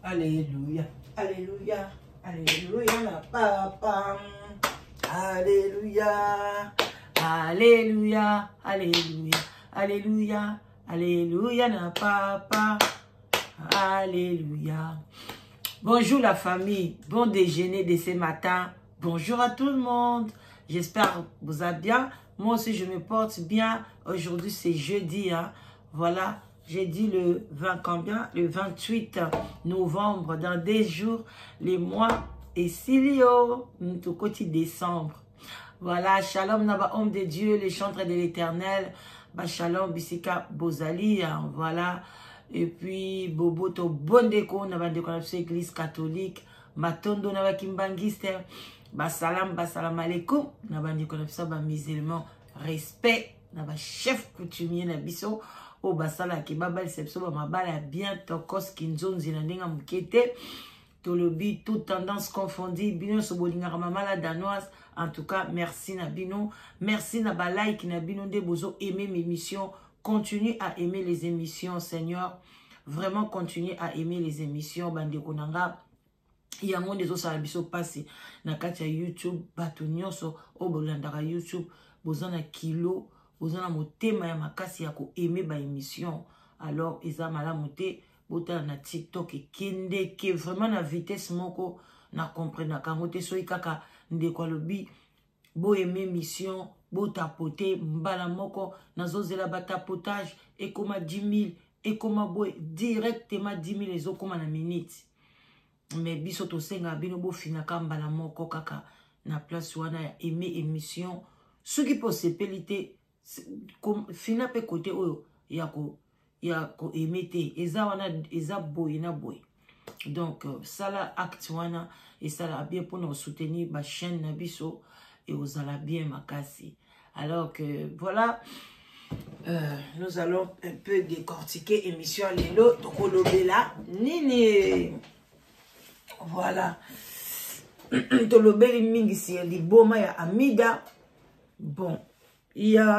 Alléluia, alléluia, alléluia, la papa. Alléluia, alléluia, alléluia, alléluia, alléluia, la papa. Alléluia. Bonjour la famille, bon déjeuner de ce matin. Bonjour à tout le monde. J'espère que vous allez bien. Moi aussi, je me porte bien. Aujourd'hui, c'est jeudi. Hein. Voilà, jeudi le 20 combien? Le 28 novembre. Dans 10 jours, les mois et Silio, tout côté décembre. Voilà, shalom naba homme de Dieu, les chantres de l'éternel. Bah, shalom bisika bozali. Hein. Voilà. Et puis, Bobo, to bon déco, naba déco l'église catholique. Matondo naba kimbangiste. Basalam alaikum, naba déco ba musulman. Respect, naba chef coutumier na biso. O basala ki babal sepso ba mabala bien tokos kinzon zinandinga mukete. Tolobi, toute tendance confondue. Bino sobolinga mamala danoise. En tout cas, merci Nabino. Merci Naba like Nabino de bozo aimer mes émissions. Continue à aimer les émissions, Seigneur. Vraiment, continue à aimer les émissions. Bande konanga. Il y a des autres abisso passé. Na katia YouTube, bato nyonso. O bolandara YouTube. Bozana kilo. Bozana motema ya makasi ya ko aimer ba émission. Alors, isa mala moté. Bota na TikTok et kende. Ke vraiment na vitesse moko. Na comprendre. Kangote soy kaka. Ndekwa lobi. Bo aimer mission. Bo tapote, mbala moko, nazozela ba tapotage, et comme 10 000, et comme boy, directement 10 000 les autres comme na minute. Mais biso to senga bino bo finaka mbala moko kaka, na place wana ya aimer émission. Ce qui peut se peliter, fina pe côté oyo, yako aimer te, eza wana, eza boy na boy. Donc, ça la acte wana, et ça la bien pour nous soutenir ba chaîne na biso, et aux ala bien makasi. Alors que voilà, nous allons un peu décortiquer émission Lelo Tokolobela Nini. Voilà. Tolobeli Mingisi Liboma ya Amida. Bon,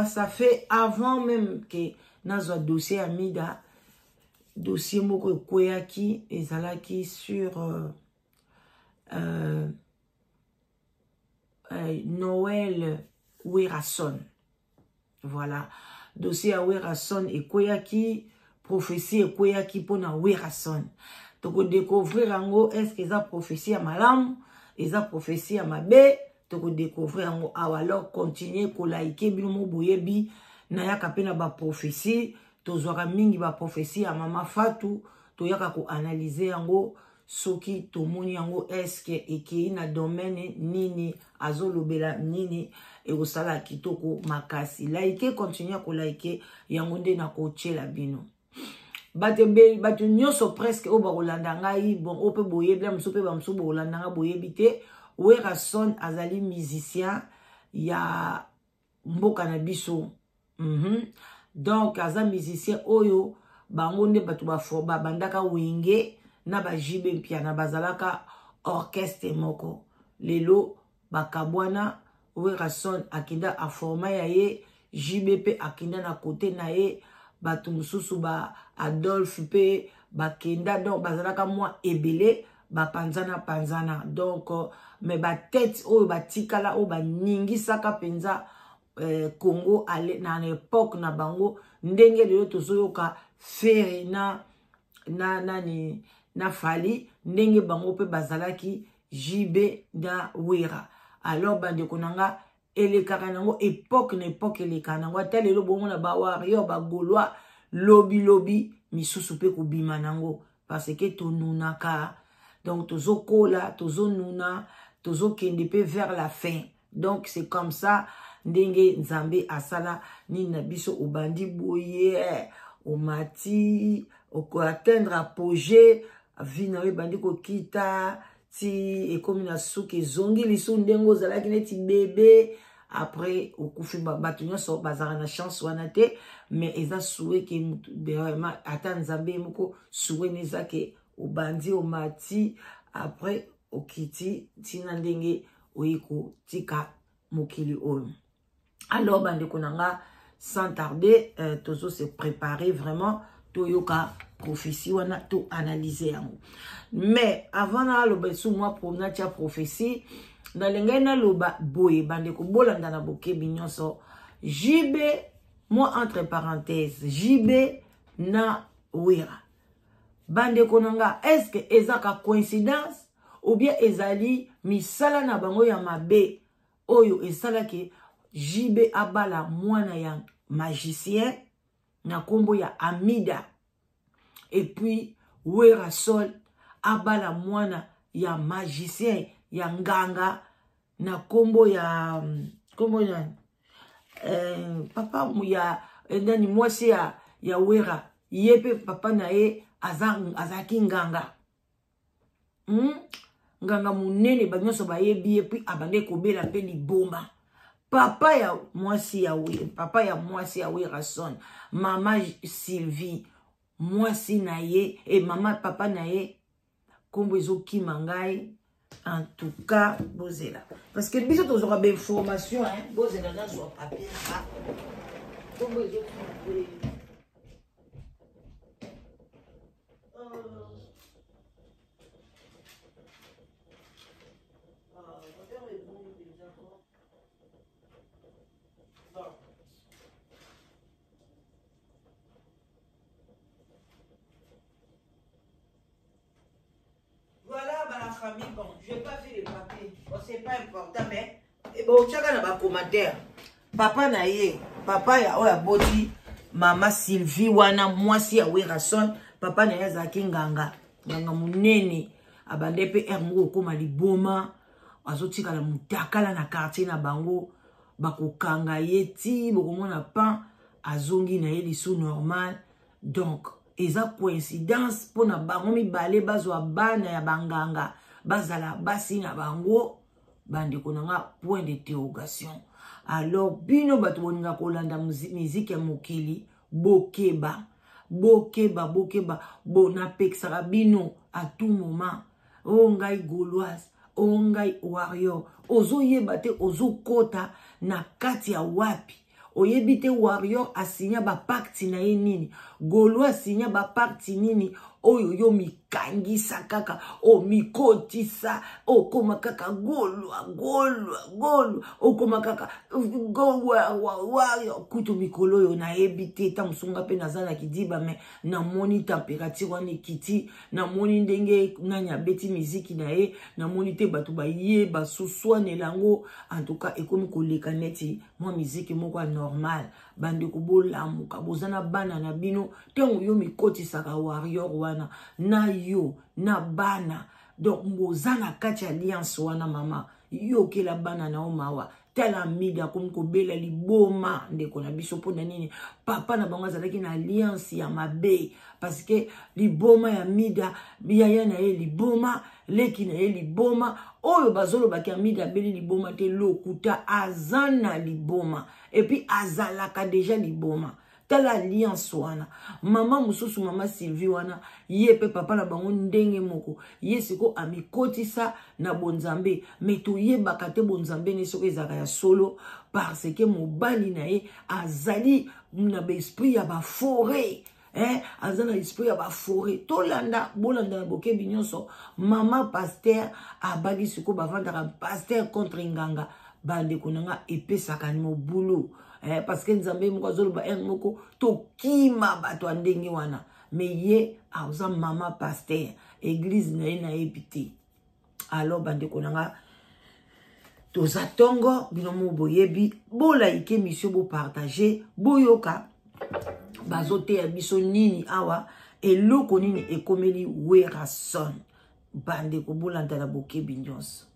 ça fait avant même que Nazwa dossier Amida, dossier Moko Koyaki et Zalaki sur Noël Werason. Voilà. Dossier à Werason et Koyaki. Prophétie et Koyaki pour na Werason. Donc, découvrir en gros, est-ce que ça prophétie à malam, et ça prophétie à mabe, donc découvrir en gros, alors continuer ko liker binomo boyebi, na yaka pena ba prophétie, to zora mingi ba prophétie à mama Fatou, to yaka ko analyser en gros, soki to moni en gros, est-ce que eki na domaine nini, azolobela nini, et au sala kitoko makasi. Like, continue ko like, yangonde na ko tchela bino. Batu nyoso presque o ba Rolanda ngai, bon, ope boye, bla msope ba msope Rolanda nga boye bite, Werason azali musicien, ya mboka na biso. Donc, aza musicien oyo, bangonde batu ba bandaka wenge, na ba jibe mpia, na bazalaka orchestre moko. Lelo, bakabwana, Werason akinda a forma ya ye, JBP akinda na kote na ye, batu mususu ba Adolphe pe, bakenda, donc bazalaka mwa ebele, ba panzana. Donc, mais ba tête, oh, ba tikala, oh, ba ningi saka penza, Congo, ale, na l'époque na bango, ndenge lelo tozoyoka fere na fali, ndenge bango pe bazalaki, JB na Wera. Alors, bande konanga, elekaka nango, époque elekaka nango, tel elo bongo na ba warrior, ba gaulois, lobi, misusu pe kubima nango, parce que to nunaka, donc tozo kola, tozo nuna, tozo kende pe vers la fin. Donc c'est comme ça, ndenge nzambe asala, ni nabiso obandi boye, omati, oko atteindre apogée, vinawe bandi ko kita, ti ekomina suki zongi lisu ndengo zalaki neti bébé. Après au kufi batu nyonso bazara na chance wana te, mais eza souhait ke vraiment ata nzambe moko souhait neza ke obandi omati, après okiti tina ndenge oiko tika mokili oyo. Alors bande konanga sans tarder tozo se préparer vraiment toyoka prophétie wana to analyser yango. Mais avant na loba sou moi promena tia prophétie na lengai na loba boye bande ko bolanda na bokebi nyonso JB moi entre parenthèses JB na Wera bande konanga est-ce que ezaka coïncidence ou bien ezali misala na bango ya mabe oyo esala ke JB abala mwana ya magicien na kombo ya Amida et puis Wera Sol abala mwana ya magicien ya nganga na kombo ya papa ya ndani mwasi ya Wera yepe papa na ye azaki nganga nganga munene banyoso bayebi puis abande kobela pe liboma papa ya mwasi ya Wera Son mama Sylvie mwasi na ye et mama papa na ye kombo ezoki mangai en tout cas bozela parce que biso tozora ba information hein bozela na zo papier ça kombo ezoki famille, bon, je n'ai pas fait les papiers. Bon, c'est pas important, mais bon, chacun a un commentaire. Papa na ye, papa ya oya boti, mama Sylvie wana mwasi ya Wera Son, papa na ye zaki nganga, nganga munene, abande pe ermo koma liboma, azotika la mutakala na quartier na bango, bakokanga ye ti, bokomona pan, azongi na ye lisu normal, donc, eza coïncidence pour na bango mibale bazwa bana ya banganga bazala basi na bango bande konanga point d'interrogation. Alors bino bato boninga kolanda musique ya mokili bokeba bona pexara bino à tout moment o ngai gauloise o ngai warrior ozo yeba te ozo kota na kati ya wapi oyebi te warrior asinya ba pacte na ye nini Gaulois asinya ba pacte nini oyo yo mikangisa kaka o mikotisa o koma kaka golwa o koma kaka warrior kutu mikolo yo na yebi te ta musunga pe nazala kidiba me na moni température wana kiti na moni ndenge nanya beti miziki na ye na moni te batu ba ye ba suswane lango en tout cas ekomi koleka neti moi miziki moko normal bande kubola muka bozana bana na bino tengo yo mikotisa ka warrior wana na yo na bana donc bozana kati alliance wana mama yo ke la bana na omawa tala mida comme ko bela liboma ndeko na biso pona nini papa na bango azalaki na alliance ya mabe parce que liboma ya mida biya na ye liboma leki na ye liboma oyo bazolo baki mida beli liboma te lokuta azana liboma et puis azalaka déjà liboma tala alliance wana mama mususu mama Sylvie wana yepe papa na bango ndenge moko yesiko amikotisa na bonzambe meto yebaka te bonzambe ne soko ezaka ya solo parce que mobali na ye azali na ba esprit ya ba forêt azana esprit ya ba forêt tolanda bolanda na bokebi nyonso mama pasteur abagi siko bavandaka pasteur contre nganga bande konanga epesaka ni mobulu parce que nzambe moko azoloba moko to kima bato ndenge wana mais ye auza mama pasteur église na ye na epité alors bande konanga toza tongo binomo boyebi bola ike mission bo partager boyoka bazote ya biso nini awa eloko nini ekomeli Wera Son bande ko bolanda la bokebi nyonso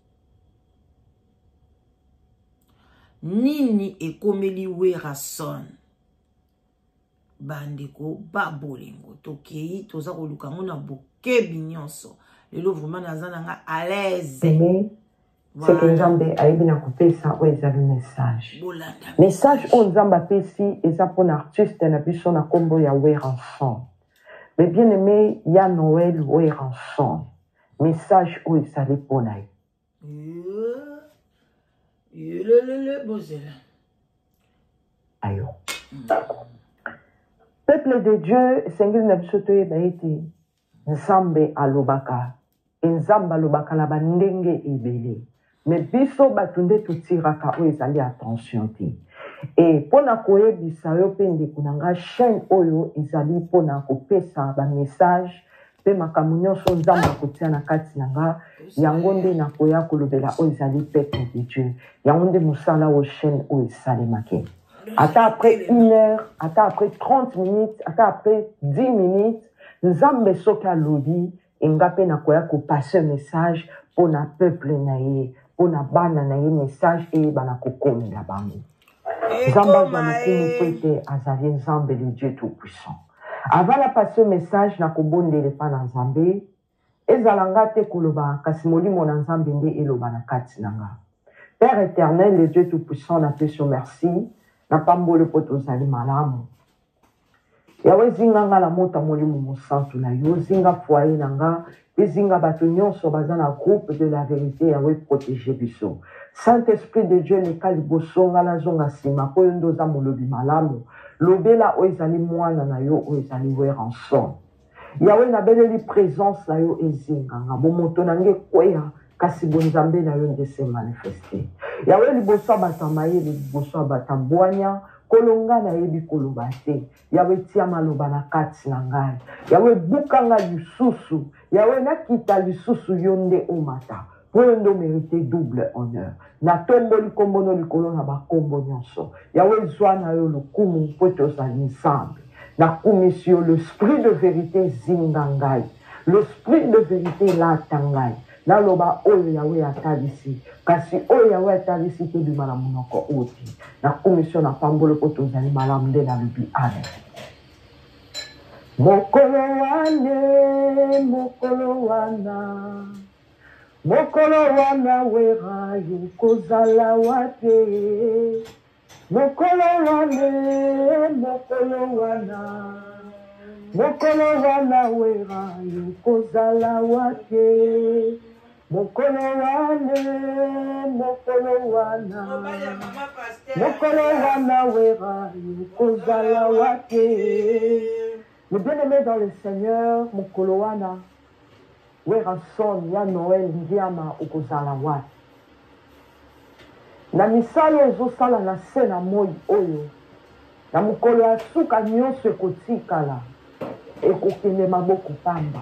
nini ekomeli Wera Son bandeko babolingo tokei toza koluka ngo na bokebi nyonso lelo vraiment nazana nga à l'aise c'est que Nzambe ayebi na kopesa oyo ezali message oyo Nzambe apesi eza mpona artiste na biso na kombo ya Wera Son mais bien aimé ya Noël Wera Son message oyo ezali mpona ye bozela ayo Peuple de Dieu, Seigneur Nabisoto Yebaiti, Nzambe alobaka, Nzamba alobaka la bandenge ebele. Mais biso batunde tutiraka o ezali attention ti. Et pona koyebisa yo pende kunanga chaîne oyo ezali pona kopesa ba message pe makambo nyonso nzambe akotia na kati nanga yango nde nakoya kolobela o ezali peuple de Dieu. Yango nde mosala o chaîne o esalemaki. Ata après 1 heure, ata après 30 minutes, ata après 10 minutes, nzambe soki alobi engape nakoya kopase message pona peuple na ye, pona bana na ye message e bana kokomela bango. Zamba Zamakini Pwete Azali Nzambe le Dieu Tout-Puissant. Avant la passer message na kobonde le pa na Nzambe, ezalanga te koloba kasimoli mon Nzambe nde eloba na kati nanga. Père éternel, le Dieu Tout-Puissant, na peso merci, na pambole poto zali malamu. Yawe zinga nga la mota molimo mosantu na yo, zinga foyer nanga, zinga bato nyonso baza na groupe de la vérité yawe protéger biso. Saint-Esprit de Dieu ne kaliboso nga la zonga sima ko yondo za molobi malamu. Lobela o ezali mwana na yo o ezali weranson. Yawe na beleli présence na yo ezinga nga bomoto nange kweya kasi bonzambe na yo nde se manifester. Yawe liboso batamaye liboso batambwanya kolonga na yebi koloba te. Yawe tia maloba na kati na ngai. Yawe bukanga lisusu. Yawe nakita lisusu yonde omata. Poendo mérité double honneur. Na tombo likombono likolo na bakombo nyonso. Yawe zwa na yo lukumu poto za ensemble. Na kumisio l'esprit de vérité zingangai. L'esprit de vérité la tangai. Na loba oyo Yawe atalisi. Kasi oyo Yawe atalisi te du malamunoko oti. Na kumisio na pambolo poto za ni malamde na lubi ane. Mokolo wane, mokolo wana. Mokolo wana wera yukozala wate. Mokolo wane, mokolo wana. Mokolo wana wera yukozala wate. Mokolo wane, mokolo wana. Mokolo wana wera yukozala wate. Le bien-aimé dans le Seigneur, mokolo wana. Weranson ya Noël ndiama ukozala wat. Na misalo ezosala na se na moi oyo. Na mukolo ya suka nyonso ekotikala. Ekokende maboko pamba.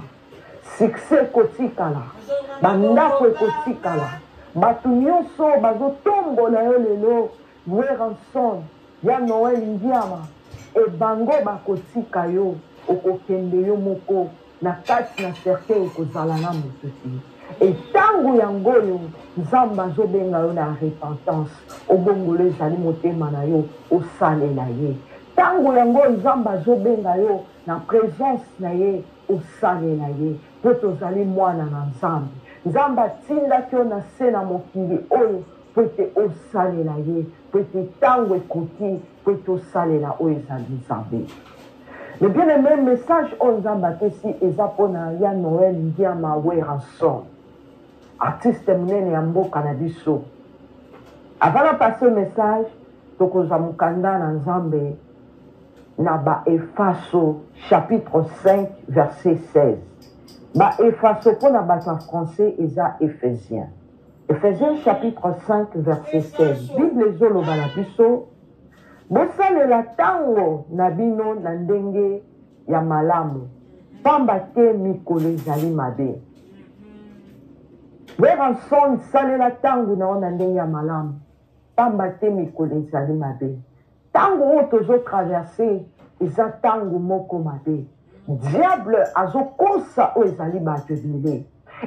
Succès ekotikala. Bandako ekotikala. Batu nyonso bazotombola yo lelo. Weranson ya Noël ndiama. E bango bakotika yo. Okokende yo moko. Na kati na cercueil ekozala na mosusu. Et tango yango yo nzamba zobenga yo na repentance obongolo ezali motema na yo osalela ye. Tango yango nzamba zobenga yo na présence na ye osalela ye. Po tozali mwana na nzambe. Nzamba tindaki yo na se na mokili oyo po ete osalela ye. Po ete tango ekoti po ete osalela oyo ezali nzambe. Le bien-aimé message on Zambatesi ezapona ya Noël ndiama weranson. Artiste mnene ya mboka na biso. Avant de passer le message, tokoza mukanda na Nzambe na ba Efeso chapitre 5 verset 16. Ba Efeso pona bato français eza Éphésiens. Éphésiens chapitre 5 verset 16. Bible ezoloba na biso. Bosalela tango na bino na ndenge ya malamu. Pamba te mikolo ezali mabe. Weranson salela tango na ndenge ya malamu. Pamba te mikolo ezali mabe. Tango oyo tozo traverser eza tango moko mabe. Diable azokosa oyo ezali bato ebele.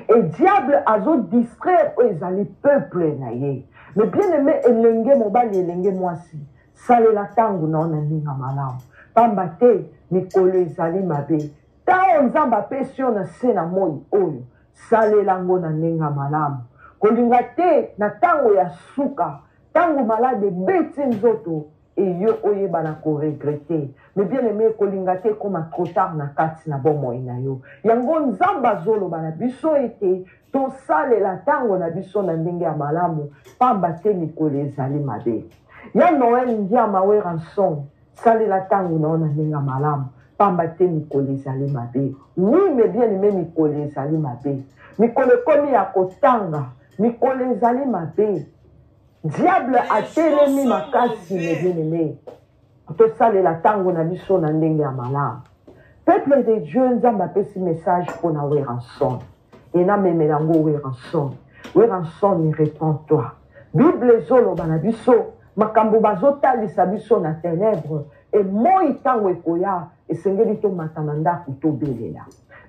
Et diable azo distraire oyo ezali peuple na ye. Mais bien aimé elenge mobali elenge mwasi. Salela tangu na ninga malamu. Pamba te mikolo ezali mabe. Tango nzamba pesio na se na moi oyo. Salela ngo na ninga malamu. Kolinga te na tango ya suka. Tango malade beti nzoto. Et yo oyeba na ko regretter. Mais bien aimé kolinga te koma trop tard na kati na bomo ina yo. Yango nzamba zolo bana biso ete. To salela tango na biso na ndenge ya malamu. Pamba te mikolo ezali mabe. Ya Noël ndiama weranson. salela tango na ona nenga malamu pamba te mikolo ezali mabe. Oui, mais bien aimé, mikolo ezali mabe. Mikolo komi ya kotanga, mikolo ezali mabe. Diable a telemi makasi me bien aimé. To salela tango na biso na ndenge ya malamu. Peuple de Dieu, nzamba pesi message pour na weranson. Et na memelango weranson. Weranson, réponds-toi. Bible zolo banabiso. Makambo bazotalisa biso na ténèbres. Et moi tango ekoya. Et sengeli to matananda kuto belela.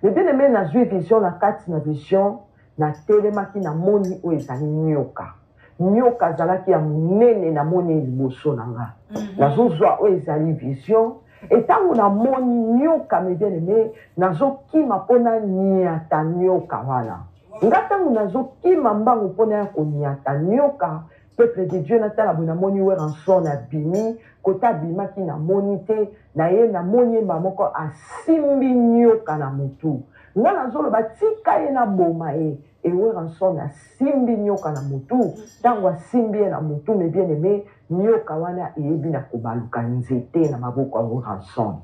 Mais bien aimé na zui vision na kati na vision. Na telemaki na moni o ezali nyoka. Nyoka zalaki ya munene na moni liboso na nga. Nazo zwa o ezali vision. Et tant qu'on a mon nyoka, mes bien-aimés, nazo kima pona niata nyoka wana. Ngata nazo kima mbangu pona ko niata nyoka. Peuple de Dieu nata la bona moni we ranson na bimi, kota bima ki na monite, na ye na moni mamoko asimbi nyoka na mutu. Nga nazo lo batika ye na boma e. Et we ranson na simbi nyoka na mutu. Tango asimbi na mutu, mes bien-aimés, nyoka wana eyebi na kobaluka nzete na maboko ya weranson.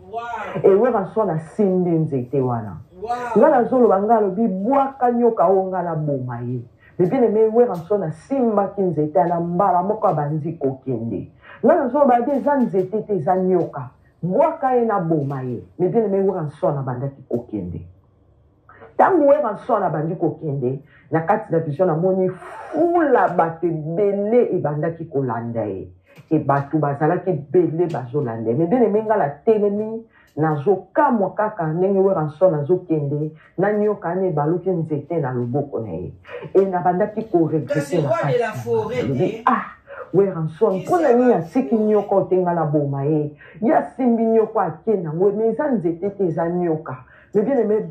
E weranson na simbi nzete wana. Nga nazolo banga lobi bwaka nyoka o nga na boma ye. Mais bien aimé weranson na simba ki nzete na mbala moko abandi kokende. Nga nazolo bade eza nzete te eza nyoka. Bwaka ye na boma ye. Mais bien aimé weranson na bandaki kokende. Tango weranson na bandi kokende, na kati na vision na moni fula bato ebele ebandaki kolanda ye. Et bato bazalaki belé bazolande. Mais bien aimé nga la telemi nazo kamwa kaka ndenge weranson nazo kende na nyoka ne baluki nzete na loboko na ye. Et na bandaki ko regretter na kati. Ah, weranson pona ni asiki nyoka otenga na boma ye. Ya simbi nyoka akena ngwe mais eza nzete te eza nyoka. Mais bien aimé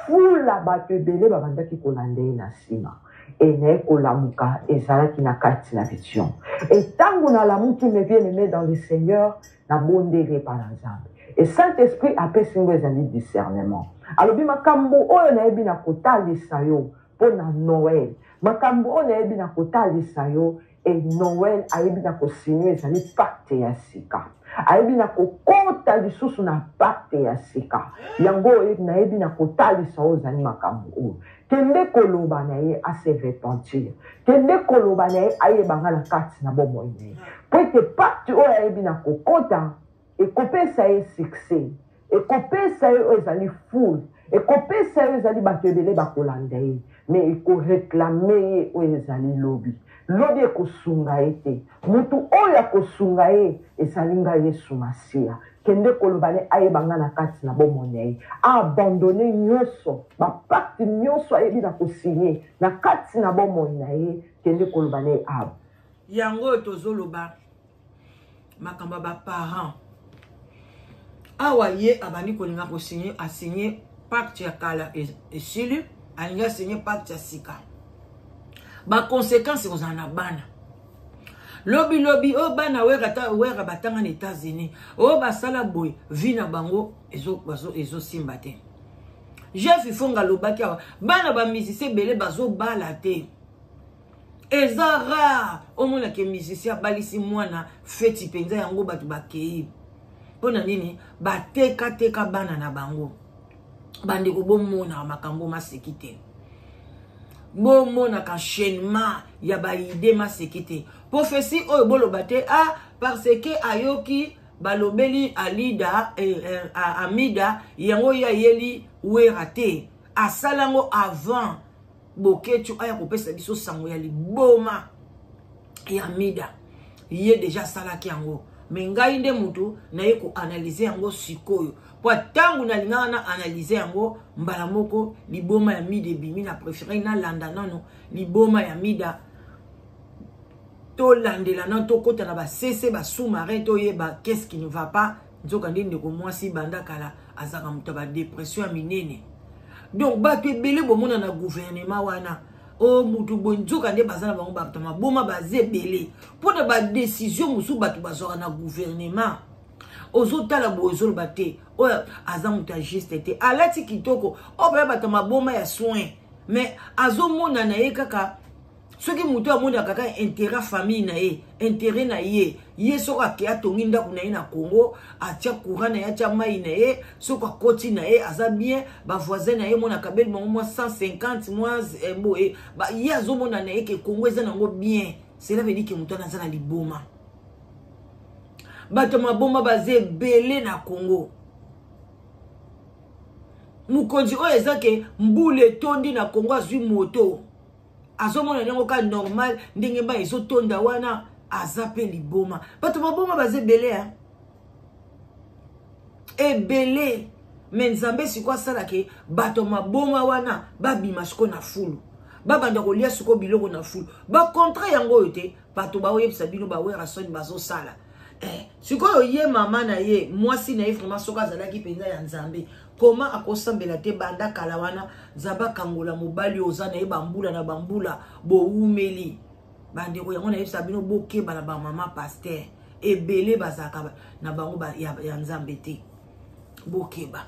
fula bato ebele babandaki kolande ye na sima. Et ne kolamuka ezalaki na kati na vision. Et tango na lamuki me bien aimé dans le Seigneur na bondele par ensemble. Et Saint-Esprit apesi ngo ezali discernement. Alobi makambo oyo na yebi na kotalisa yo pona Noël. Makambo oyo na yebi na kotalisa yo et Noël ayebi na kosigner ezali pacte ya sika. Ayebi na kokota lisusu na pacte ya sika. Yango na yebi na kotalisa yo ezali makambo oyo. Kende koloba na ye ase repentir. Kende koloba na ye aye banga na kati na bomo ine. Po ete pacte oyo ayebi na kokota ekopesa ye succès. Ekopesa ye ezali foule. Ekopesa ye ezali bato ebele bakolanda ye. Mais ekoreklame ye oyo ezali lobi. Lobi ekosunga ye te. Mutu oyo akosunga ye ezali nga Yesu Masiya. Kende kolobane aye banga na kati na bomone ye. Abandonné nyonso. Ba pacte nyonso ayebi na kosigner na kati na bomone ye. Kende kolobane ab. Yango tozoloba makamba ba parents. Awa ye abani kolinga kosigner a signer pacte ya kala et silu alinga signer pacte ya sika. Ba conséquences ozana bana. Lobi o bana wera batanga na États-Unis. O basala boy vina bango ezo simbate. Jeff ifonga lobaki awa bana ba musicien belé bazo bala te. Eza rare omona ke musicien balisi mwana feti penza yango batu bakei. Pona nini bateka bana na bango. Bande ko bomona makambo masekite. Bomona enchaînement ya ba idée masekite. Prophétie oyo bolobate parce que ayoki balobeli alida amida yango ya yeli werate asalango avant boketu aya kopesa biso sango ya liboma ya amida ye déjà salaki yango mais ngai nde mutu na ye ko analyser yango sikoyo po tangu na linga na analyser yango mbala moko liboma ya mida bimi na préféré na landa nano liboma ya mida to landela na to kota na ba cc ba sous-marin to yeba qu'est-ce qui ne va pas nzoka ndinde ko mwasi banda kala azaka muta ba dépression ya minene. Donc ba to ebele bomona na gouvernement wana o mutu bonzoka nde bazana bango ba tama boma bazebele pour na ba décision musu batu bazora na gouvernement ozotala bozolo bate o azamuta juste te alati kitoko o ba batama boma ya soin mais azomona na ye kaka Ce qui mouto a mona kaka intérêt famille na ye, intérêt na ye, ye soka ke atongi ndako na ye na Congo, atia courant na ye, atia mai na ye, soka koti na ye, aza bien, ba voisin na ye mona kabel mo 150 mois mbo ba ye azo mona na ye ke Congo eza nango bien. Cela veut dire que mouto na za na liboma. Bato maboma baze belé na Congo. Mukonzi o eza ke mbule tondi na Congo azui moto. Azomona nyango ka normal ndenge ba ezo tonda wana azape liboma. Bato maboma baze belé hein. E belé menzambe sikwa sala ke bato maboma wana babima siko na fulu. Babanda kolia siko biloko na fulu. Ba contrat yango yote bato ba oyebisa bino ba wera soni bazo sala. Sikoyo ye mama na ye mwasi na ye vraiment soka zalaki penza ya nzambe. Comment akosambela te banda kalawana zaba kangola mobali oza na ye bambula na bambula bo umeli. Bande ko yango na ye sabino boke bana ba mama pasteur ebele bazaka na bango ba ya nzambe te. Bokeba.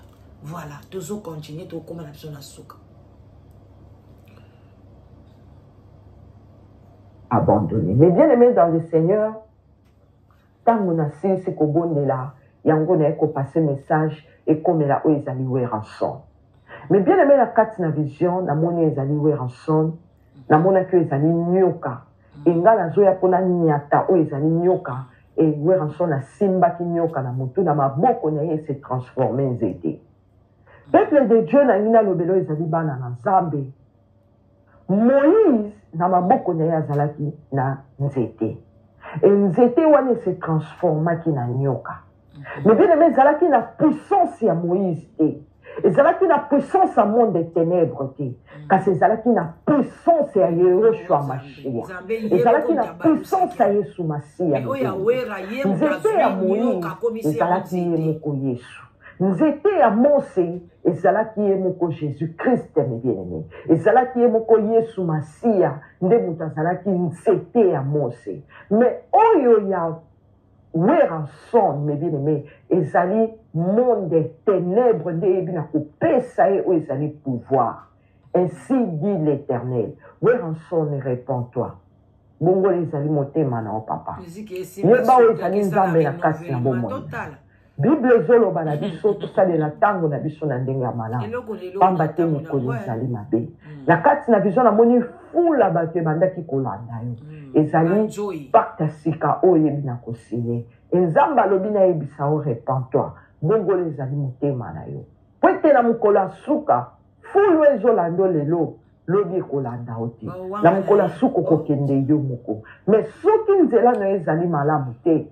Voilà, tozo continuer to koma na biso na suka. Abandonné. Mais bien aimé dans le Seigneur, tant qu'on a c'est qu'au bon de là, yango na eko passer message et comme la o ezali we ranson. Mais bien aimé la carte na vision, na moni ezali we ranson, na mona que ezali nyoka. Inga na zoya pona nyata o ezali nyoka et we ranson na simba ki nyoka na mutu na maboko na ye se transformer en zété. Peuple de Dieu na ina lobelo ezali bana na Nzambe. Moïse na maboko na ye azalaki na nzete. Et nzete wane se transforma ki na nyoka. Mais bien aimé, zalaki na puissance ya Moïse te. Et zalaki na puissance à monde des ténèbres te. Car c'est zalaki na puissance ya Yehoshua Mashiach. Et zalaki na puissance ya Yesu Mashiach. Nzete ya Moïse zalaki ye moko Yesu. Nzete ya Mose ezalaki ye moko Jésus-Christ mes bien-aimés. Ezalaki ye moko Yesu Mashiach nde mutu azalaki nzete ya Mose. Mais oyo ya Weranson mes bien-aimés ezali monde des ténèbres nde ebina kopesa ye o ezali pouvoir. Ainsi dit l'Éternel. Weranson réponds-toi. Bongo ezali motema na o papa. Yeba o ezali nzambe na kasi na bomoi. Bible zolo bana biso to ça de la tango na biso na ndenge ya malamu. Pamba te mokolo ezali mabe. Na kati na vision na moni fula bato bandaki kolanda yo. Ezali pacte sika oyebi na kosinye. Nzamba lobi na yebisa o repens-toi. Bongo ezali motema na yo. Pwete na mokolo suka fulu ezolando lelo lobi kolanda oti. Na mokolo suka kokende yo moko. Mais soki nzela na ezali malamu te.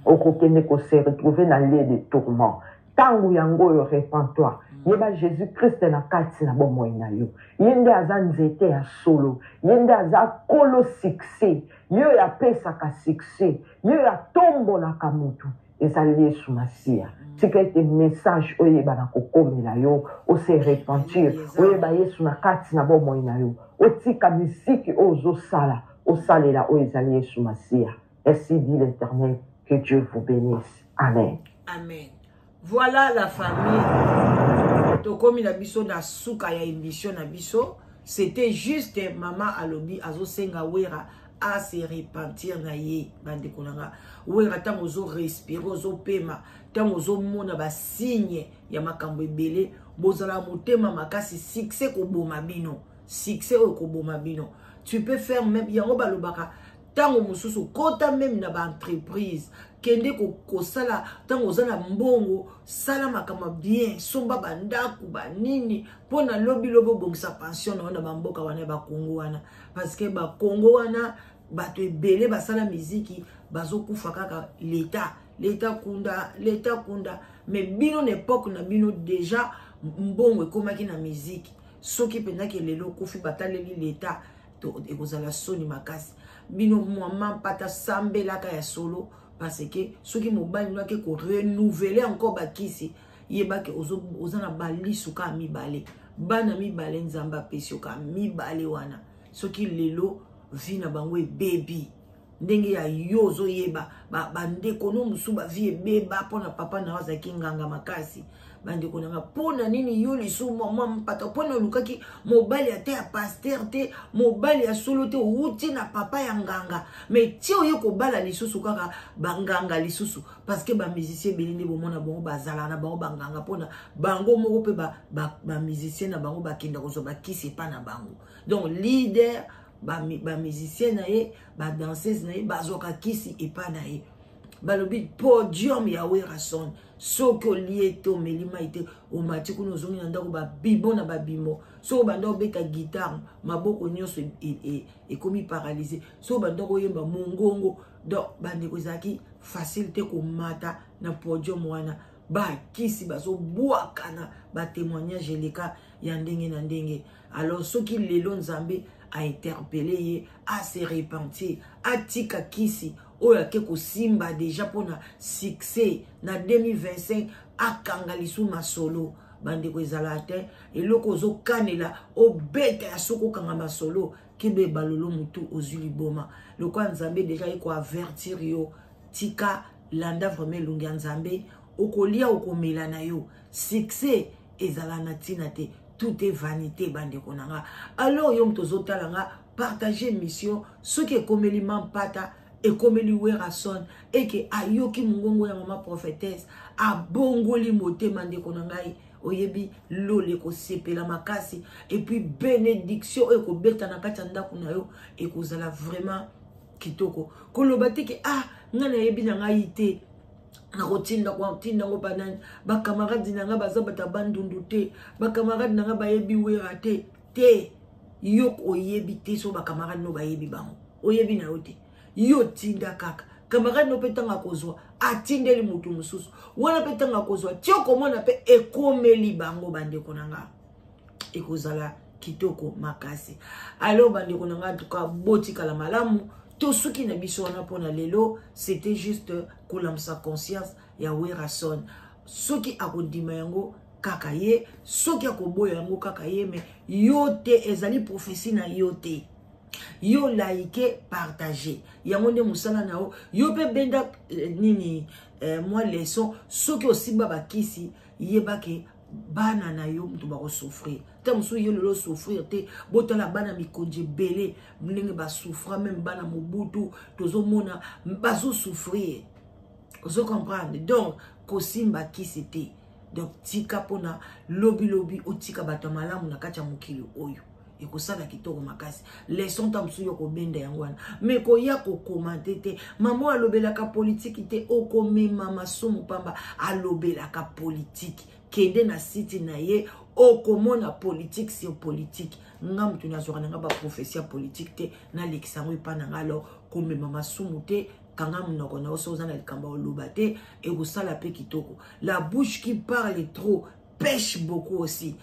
Okokende ko se retrouver dans l'île de tourment. Tangu yango yo repens-toi. Yeba Jésus-Christ na kati na bomoi na yo. Yende aza nzete ya solo. Yende aza kolo succès. Yo ya pesa ka succès. Yo ya tombo na kamutu. Ezali Yesu Masia. Tika ete message oyeba na kokomela yo. O se repentir. Oyeba Yesu na kati na bomoi na yo. Otika misiki ozo sala. O salela o ezali Yesu Masia. Ainsi dit l'Éternel. Que Dieu vous bénisse. Amen. Amen. Voilà la famille. Tokomi na biso na suka ya émission na biso. C'était juste maman alobi azo senga wera a se repentir na ye bande konanga. Wera tango zo respirer zo pema, tango zo mona ba signe ya makambo ebele, bozala motema makasi succès ko boma bino. Succès ko boma bino. Tu peux faire même yango balobaka tango mususu kota même na ba entreprise kende ko sala tango zana mbongo sala makama bien somba bandaku banini pona lobi lobo bongisa pension na ba mboka wana ba Kongo wana parce que ba Kongo wana bato ebele basala muziki bazokufa kaka l'état kunda mais bino n'époque na bino déjà mbongo ekomaki na muziki soki pendaki lelo kufi bataleli l'état to ekozala soni makasi bino mama pata sambelaka ya solo parce que ceux qui mobile là ko renouveler encore bakisi yebake ozana bali suka mi balé bana mi balé nzamba pesio ka mi balé wana ceux qui lelo vina bango baby ndenge ya yozo yeba bandeko no musu ba vie beba pona papa na waza kinganga makasi bandeko nanga pona nini yo lisu mama mpata pona lukaki mobali ate ya pasteur te mobali ya solo te uti na papa ya nganga mais ti oyo ko bala lisusu kaka banganga lisusu parce que ba musicien belinde bomona bongo bazala na bango banganga pona bango moko pe ba musicien na bango bakenda ko zo ba kisi pa na bango donc leader ba musicien na ye ba danseuse na ye bazoka kisi epa na ye balobi podium ya Werason soko lieto melima ite o matiku no zongi na ndako ba bibo na ba bimo so bando beta guitare maboko nyonso komi paralysé so bando ko yemba mongongo donc bande ko zaki facilité ko mata na podium wana ba kisi baso boakana ba témoignage leka ya ndenge na ndenge alors soki lelo Nzambe a interpellé a se repentir a tika kisi oya ke ko simba déjà pour na succès na 2025 akanga lisu masolo bande ko ezalate eloko zo kanela obeta ya soko kanga masolo kibe balolo mutu ozuli boma loko Nzambe déjà iko avertir yo tika landa vraiment lunga Nzambe okolia okomela na yo succès ezalana tina te tout est vanité bande konanga alors yo mtozo talanga partager mission ce qui est comme l'imam pata et comme li Werason et que ayoki mungongo ya mama prophétesse a bongoli mote mande konangai oyebi lole ko sepela makasi et puis bénédiction et ko beta na kati ndako na yo et ko zala vraiment kitoko koloba te ke ngana yebi na ngai te na rotinda kwa tinda ngo banani ba camarade nanga bazabata bandundu te ba camarade nanga bayebi wera te yo oyebi te so ba camarade no bayebi bango oyebi na yote yo tinda kaka camarade no petanga kozwa atindeli mutu mususu wana petanga kozwa tioko mona pe ekomeli bango bandeko nanga ekozala kitoko makasi alors bandeko nanga tuka botika la malamu tout ce qui n'a biso wana pona lelo c'était juste kolamsa conscience ya Werason soki akodima yango kaka ye soki akoboya yango kaka ye mais yote ezali prophétie na yote yo like partager yango nde musala nao yo pe benda nini moi leçon soki osimba bakisi yebake bana na yo mtu bako souffrir tamusu yo lelo souffrir te botala bana mikonje belé mlinge ba souffra même bana mobutu tozo mona bazo souffrir ozo comprendre donc kosimba kisite donc tika pona lobi otika bato malamu na kati ya mokili oyo ekosala kitoko makasi leçon tamusu yo ko benda yangwana mais ko ya ko commenter te mama alobelaka politique te okomema masumu pamba alobelaka politique kende na site na ye okomona politique sur politique ngam tu na zora nga ba profession politique te na leksango pa na ngalo komema masumu te kanga munoko na oso na likamba olobate et kosala pe kitoko la bouche qui parle trop pêche beaucoup aussi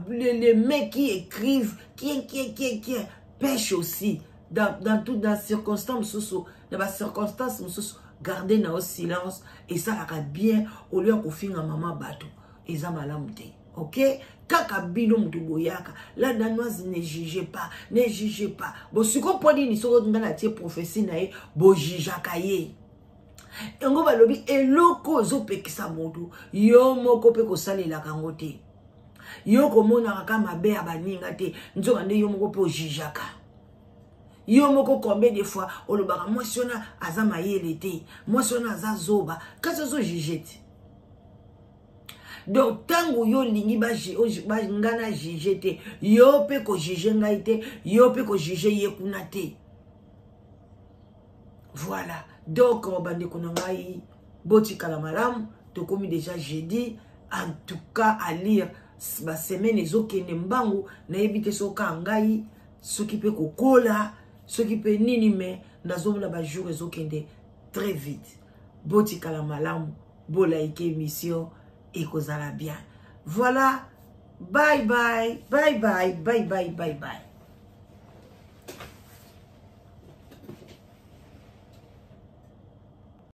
les mecs qui écrivent qui pêche aussi dans toutes les circonstances dans les circonstances garder na silence et ça la bien au lieu ko finga mama bato eza malamu te ok kaka bino mutu boyaka la danoise ne jugez pas bo siko poni ni soko ngana tie prophétie na ye bo jijaka ye ngo balobi eloko zo pekisa mutu yo moko pe ko salela kango te yo komona kaka mabe ya baninga te nzoka nde yo moko pe ojijaka yo moko combien de fois olobaka mwasi ona aza mayele te mwasi ona aza zoba kasi ozo juge te donc tango yo lingi ba ngana juge te yo pe ko juge ngai te yo pe ko juge ye kuna te voilà donc bande kona ngai botika la malamu to komi déjà jeudi en tout cas à lire ba semaine ezokende mbangu na yebite soka ngai soki pe kokola soki pe nini me ndazomona ba jour ezokende très vite botika la malamu bolaike émission ekozala bien voilà bye bye.